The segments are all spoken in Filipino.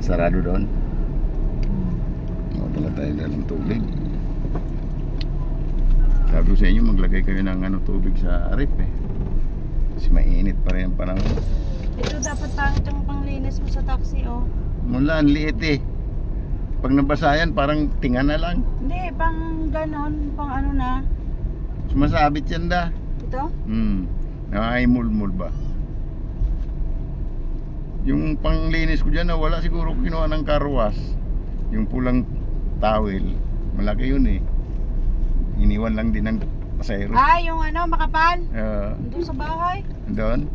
Sarado doon. Wala tayo dalang tubig. Sabi ko sa inyo, maglagay kayo ng tubig sa ref eh. Kasi mainit pa rin ang panahon. Ito dapat pangit yung panglinis mo sa taxi, oh. Mula, ang liit eh. Pag nabasa yan, parang tinga na lang. Hindi, pang ganon, pang ano na. Sumasabit yan da. Ito? Nakakimulmul ba? Yung panglinis ko dyan, wala siguro kinuha ng karwas. Yung pulang towel, malaki yun eh. Iniwan lang din ng pasayro. Ah, yung ano, makapal? Doon sa bahay? Doon.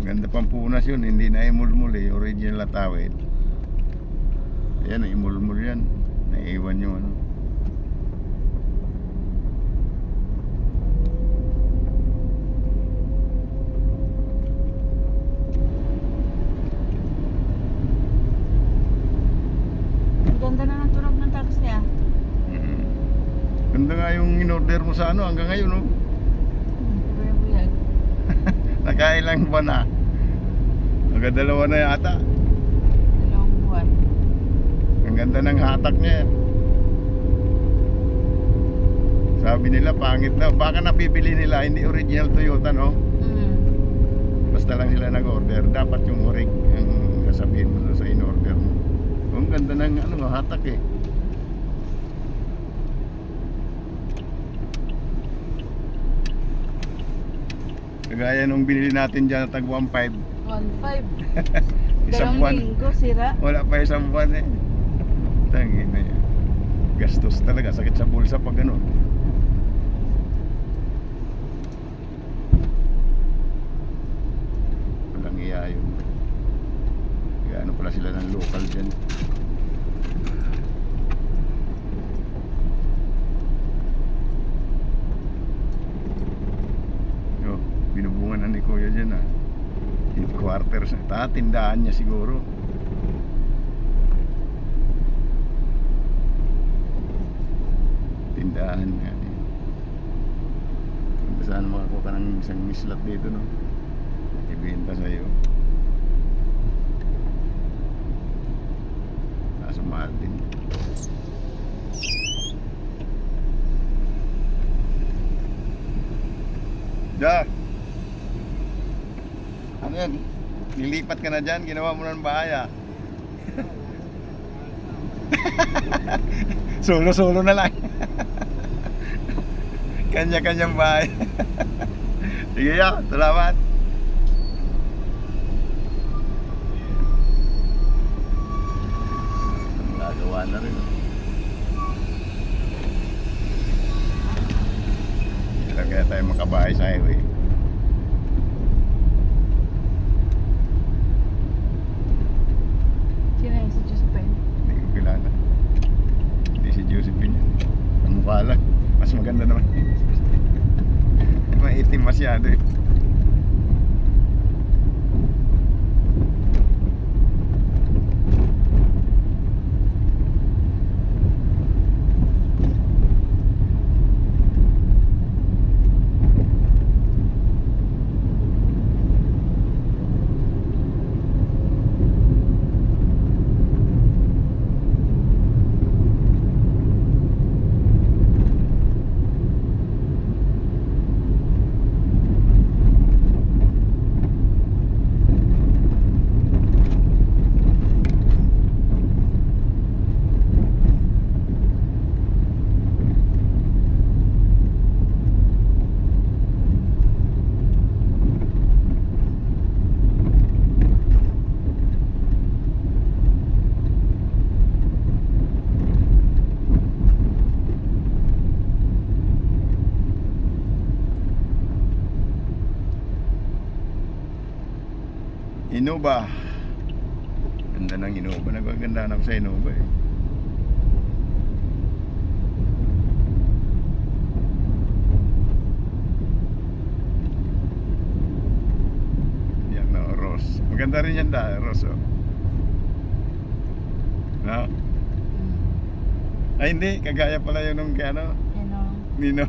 Ganda pang punas yun, hindi na imulmul eh. Original na towel. Ayan, imulmul yan. Naiiwan yung ano. Ang ganda na ng tunog ng taxi, ah. Ganda nga yung in-order mo sa ano hanggang ngayon, no? Buyag-buyag. Nakailang buwan na. Magdadalawa na yata. 2 buwan. Ang ganda ng hatak niya. Sabi nila pangit na. Baka napipili nila hindi original Toyota, no? Basta lang sila nag-order. Dapat yung orig ang kasabihin mo sa in-order mo. Ang ganda ng hatak eh. Kagaya nung binili natin dyan na tag 1.5. 1.5. Isang Dalawang buwan. linggo, sira. Wala pa isang buwan eh. Tangin na yan. Gastos talaga. Sakit sa bulsa pag ano. Walang iya yun. Kaya ano pala sila ng local dyan. Yo, binubungan na ni Kuya dyan ah. Headquarters na. Tindahan niya siguro. Tindahan nga eh. Kung saan makakuha ka ng isang mislat dito, no? Ibenta sa'yo. Kaso mahal din. Da! Ano yan? Nilipat ka na dyan, ginawa mo ng bahay ah. Solo-solo na lang. Kanya-kanyang bahay. Sige ya, salamat. Nagawa na rin. Hindi lang kaya tayo makabahay sa highway. Sino yung si Josephine? Hindi ko kilala. Hindi si Josephine yan. Ang mukha lang. Mas maganda naman. Maitim masyado eh. Innova. Ganda ng Innova. Nagaganda na ako sa Innova eh. Yan no, Rose. Maganda rin yan da, Rose oh. No? Ay hindi, kagaya pala yun nung ano, Yan o. Nino.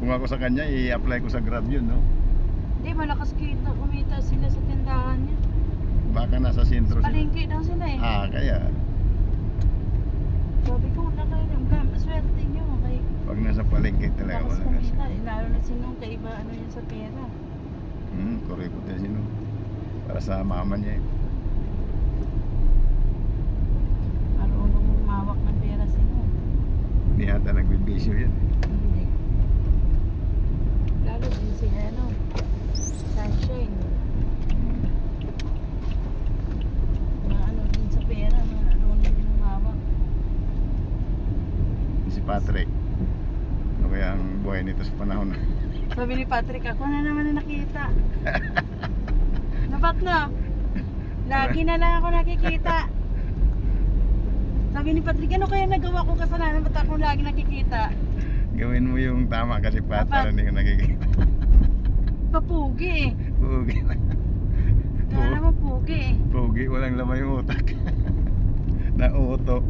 Kung ako sa kanya, i-apply ko sa Grab yun, no? Hindi, malakas kumita sila sa tindahan niya. Baka nasa sentro sila. Palengke daw sila eh. Kaya Sabi ko, swerte nyo. Kay pag nasa palengke talaga malakas malakas. kumita. Lalo na sinong kaiba ano yan sa pera. Correct din sino. Para sa mama niya eh. Marunong umawak ng pera sino. Hindi ata nagbibisyo yan. Hindi. Lalo din si ano, Sunshine. Ano din sa pera, marunong din umawak. Si Patrick. Ano kaya ang buhay nito sa panahon na Sabi ni Patrick, ako na naman na nakita. Dapat no? Lagi na lang ako nakikita. Sabi ni Patrick, ano kaya nagawa kong kasalanan? Ba't ako lagi nakikita? gawin mo yung tama kasi Pat, Dapat. para hindi ka nakikita. Papugi eh. Pugi na. Kala mo pugi eh. Pugi, walang laman yung utak. Nauto.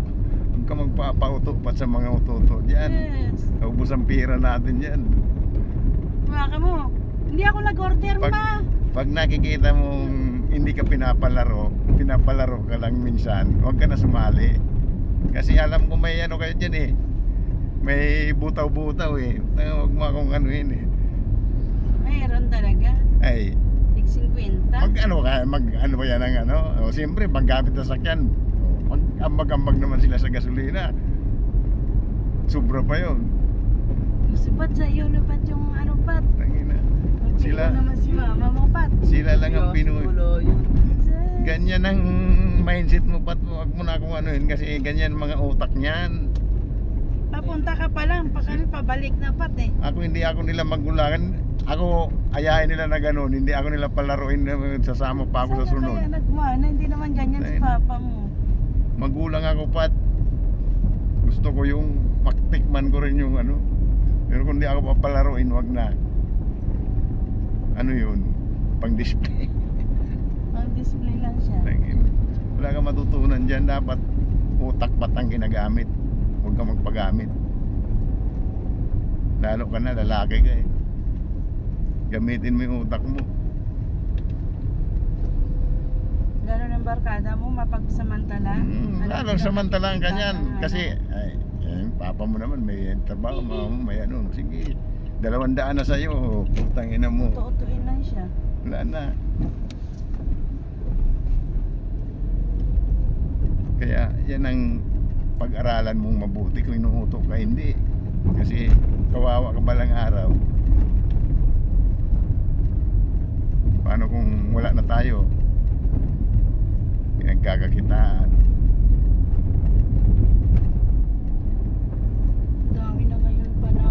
Huwag ka magpapauto pa sa mga uto-uto dyan. Yes. Naubos ang pira natin dyan. Maka mo. Hindi ako nag-order ma. Pag nakikita mong hindi ka pinapalaro ka lang minsan, huwag ka na sumali. Kasi alam ko may ano kayo dyan eh. May butaw-butaw eh. Huwag mo akong anuhin eh. Mayroon talaga. Ay, Tig 50. mag ano ba yan ang ano? O siyempre, paggamit na sakyan, mag-ambag-ambag naman sila sa gasolina. Sobra pa yun. Pat sa iyo, pat yung ano pat. Tangina. Sila, Sila naman si mama mo pat. sila lang ang Pinoy. Jesus. Ganyan ang mindset mo, Pat. Huwag mo na akong anuhin kasi ganyan mga utak niyan. Papunta ka pa lang, pabalik na pat eh. Hindi ako nila magulangan. Ako, ayahin nila na gano'n. Hindi ako nila palaruin na sasama pa ako sa Sana sunod. kaya nagmana, hindi naman ganyan si Ayun. papa mo. Magulang ako, Pat. Gusto ko yung maktikman ko rin yung ano. Pero kung di ako papalaruin, wag na. Ano yun? Pang-display. Mag-display lang siya. Wala kang matutunan dyan. Dapat utak patang ginagamit. Huwag kang magpagamit. Lalo ka na, lalaki ka eh. Gamitin mo yung utak mo. Lalo ng barkada mo, mapagsamantala. Lalong samantalang kanyan. Kasi, papa mo naman may trabaho, mama mo may ano. Sige, 200 na sa'yo. Putang ina mo. Tutuin lang siya. Wala na. Kaya yan ang pag-aralan mong mabuti kung inuutok ka hindi. Kasi kawawa ka balang araw. Paano kung wala na tayo? Pinagkakakitaan. Dami na ngayon pa na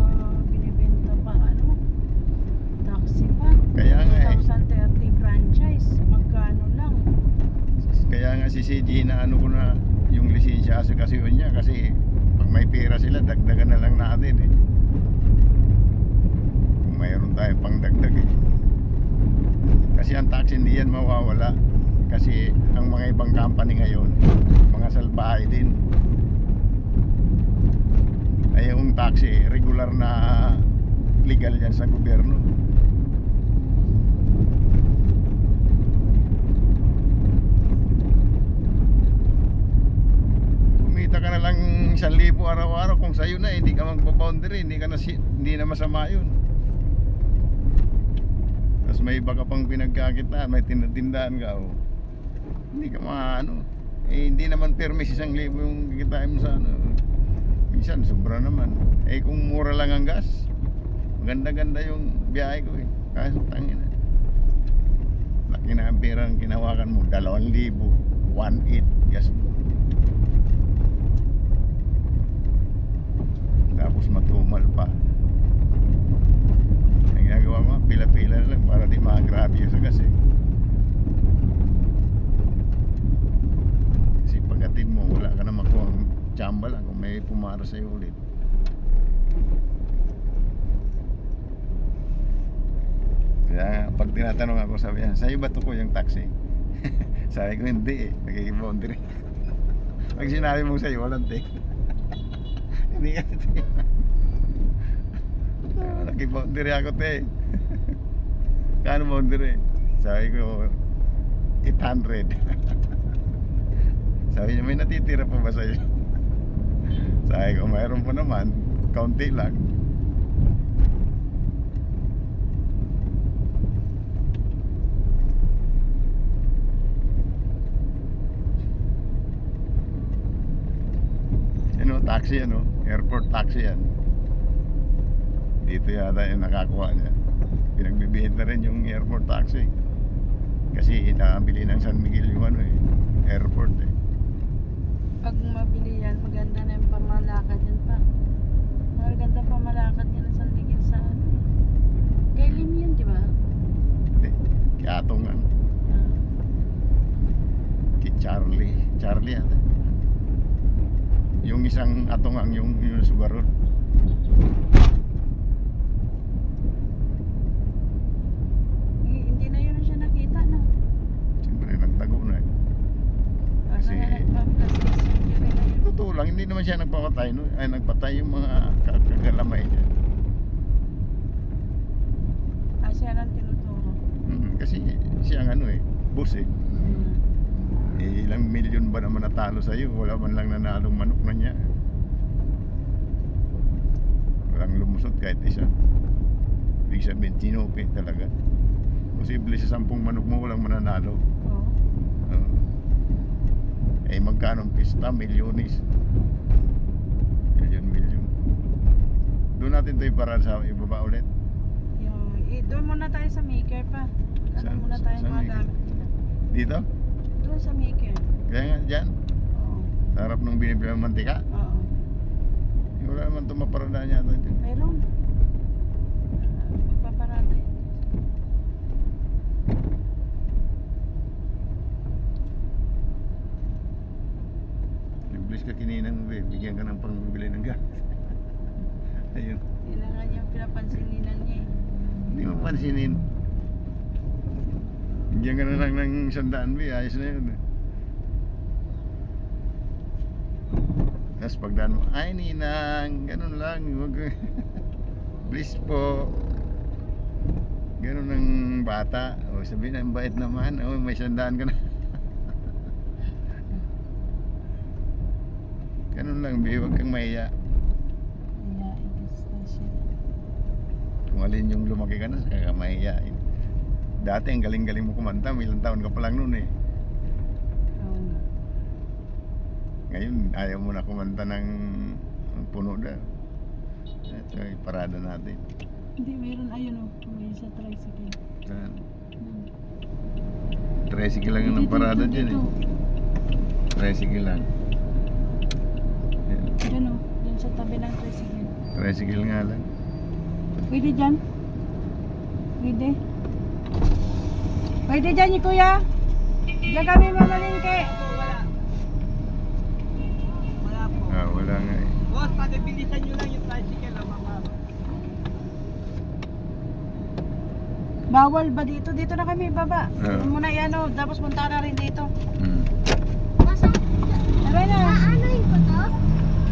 binibenta pa ano. Taxi pa. Kaya nga eh. 2030 franchise. Magkano lang. Kaya nga si CG na ano ko na yung lisensya kasi niya kasi pag may pera sila dagdagan na lang natin eh. Kung mayroon tayo pang dagdag eh. Kasi ang taxi hindi yan mawawala. Kasi ang mga ibang company ngayon, mga salbahay din. Ay yung taxi, regular na legal yan sa gobyerno. Kumita ka na lang 1,000 araw-araw kung sa'yo na, hindi ka magpa-boundary, hindi na masama yun. Tapos may iba ka pang pinagkakitaan, may tindahan ka, oh. Hindi ka maano. Hindi naman permis 1,000 yung kikitain mo sa ano. Minsan sobra naman. Kung mura lang ang gas, maganda-ganda yung biyahe ko eh. Kaso tangin na. Laki na ang perang kinawakan mo, 2,000, 1,800 gas mo. Tapos matumal pa. Ang ginagawa mo, pila-pila na lang para di ma-grabe sa gas eh. Kasi pagdating mo, wala ka na makuha ang tsamba lang kung may pumara sa'yo ulit. Kaya pag tinatanong ako, sabi niya, sa'yo ba tuko yung taxi? Sabi ko, hindi eh, nagkikibondary. Pag sinabi mo sa'yo, walang take. Hindi ka take. Nagkibondary ako te. Kano mo dire? Sabi ko, 800. Sabi niya, may natitira pa ba sa'yo? Sabi ko, mayroon pa naman. Kaunti lang. Taxi ano, airport taxi yan. Dito yata yung nakakuha niya. Pinagbibenta rin yung airport taxi. Kasi nakabili ng San Miguel yung ano eh, airport eh. Pag mabili yan, maganda na yung pamalakad yan pa. Maganda pamalakad yan ng San Miguel sa ano eh. Kay Lim yun, di ba? Hindi, kaya atong ano, kay Charlie ata. Yung isang atongang yung Sugarol. Hindi na yun siya nakita, no? Siyempre nagtago na eh. Kasi totoo lang, hindi naman siya nagpamatay no? Ay nagpatay yung mga kagalamay niya. Siya nang tinuturo. Kasi siya ang ano eh, boss eh. Eh, ilang milyon ba naman natalo sa iyo? Wala man lang nanalong manok na niya. Walang lumusot kahit isa. Ibig sabihin, tinupi talaga. Posible sa 10 manok mo walang mananalo. Oo. Eh magkano ang pista? Milyones. Milyon. Doon natin ito iparaan sa ibaba ulit. Doon muna tayo sa maker pa. Saan? Muna tayo Saan mga maker? gamit nila. Dito? Doon sa maker. Kaya nga dyan? Oo. Sa harap ng binibili ng mantika? Oo. Wala naman ito maparadaan yata dyan. Meron. Magpaparada yan. Nag-bless ka kininang mo, bigyan ka ng pangbili ng gas. Ayun. Yun na nga yung pinapansininan niya eh. Hindi mo pansinin. Bigyan ka na lang ng 100, ayos na yun. Tapos pagdaan mo, ay ninang, ganun lang, wag please po. Ganun ng bata. O sabihin na, bait naman, o may 100 ka na. Ganun lang, huwag kang mahiya. Kaya igasta siya. Kung alin yung lumaki ka na, saka ka mahiyain. Dati ang galing-galing mo kumanta, ilang taon ka pa lang noon eh. Oo nga. Ngayon, ayaw mo na kumanta ng puno na. Ito ay parada natin. Hindi, meron ayun o. May sa tricycle. Saan? Tricycle lang ang Dito, parada dito, dyan eh. dito. Tricycle lang. Yan. Diyan o. Diyan sa tabi ng tricycle. Tricycle nga lang. Pwede dyan? Pwede? Pwede dyan ni kuya? Diyan kami mamalingke. Wala po. Ah, wala nga eh. Boss, pagbilisan nyo lang yung tricycle, mga. Bawal ba dito? Dito na kami baba. Oo. Muna yan o. Tapos punta na rin dito. Tara na. Ano ko to?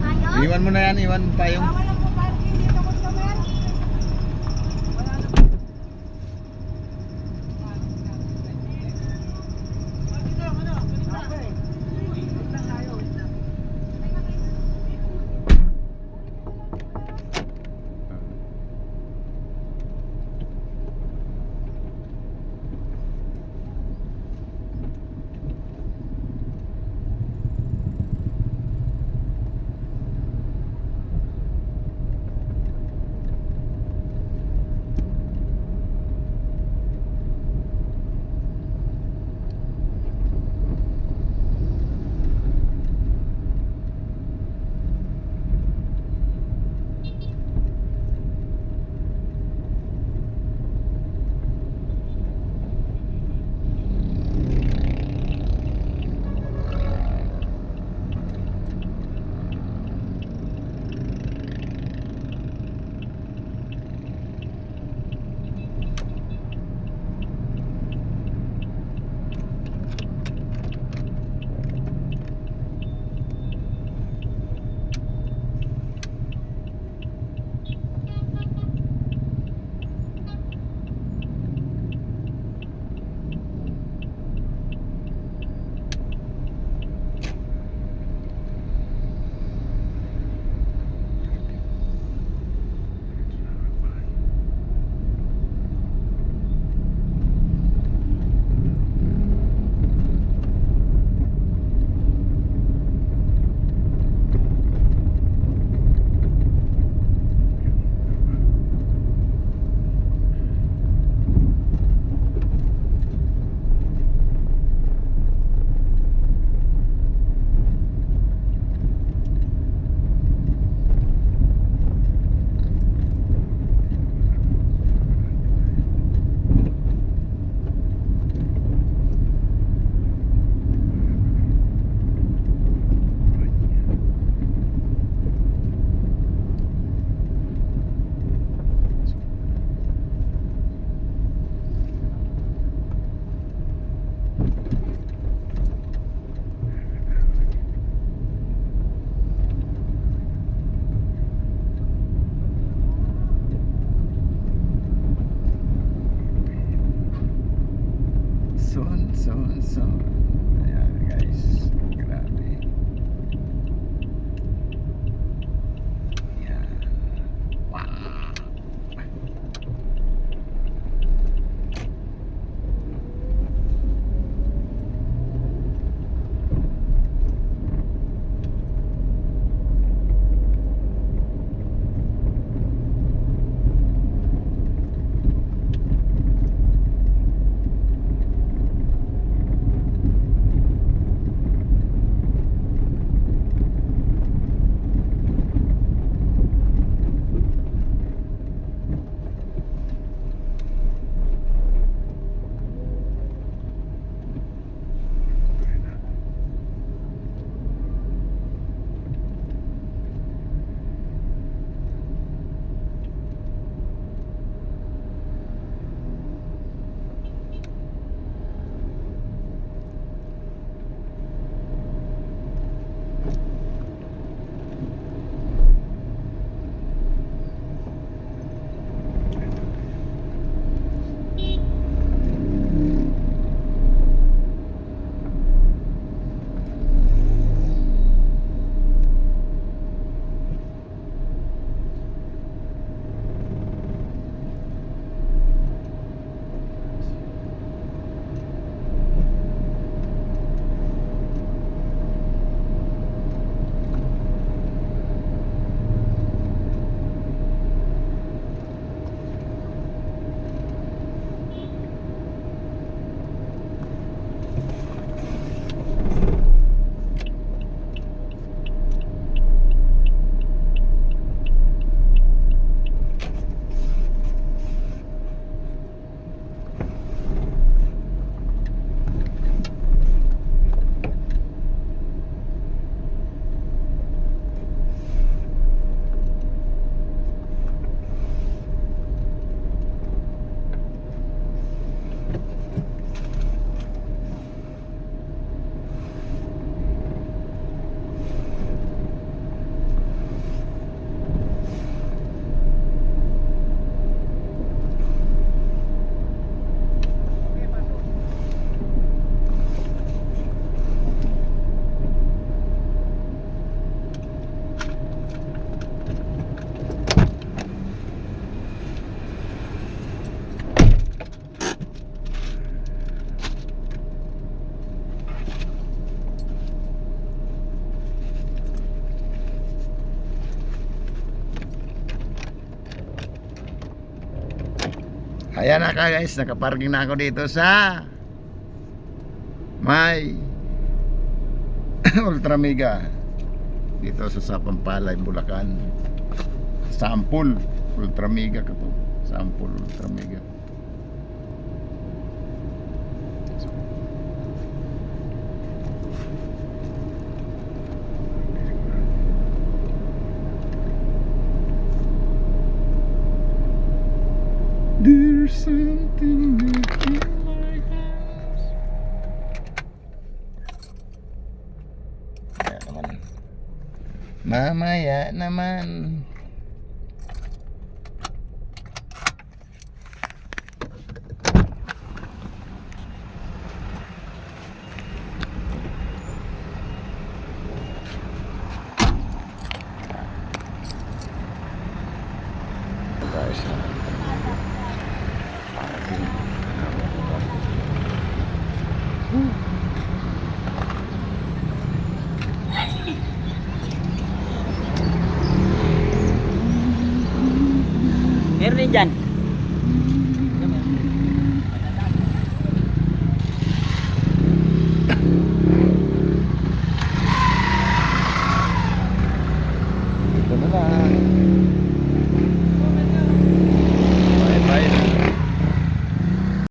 Ayos? Iwan mo na yan, iwan mo pa yung... Bawal ang parking dito customer. so. Ayan guys. Grabe. Ayan. Wow. Ayan na ka guys, nakaparking na ako dito sa may Ultra Mega dito sa Sapampalay, Bulacan. Sample Ultra Mega ka to. Sample Ultra Mega. There's something in my house. Kaya naman. Mamaya naman. Guys, Meron din dyan.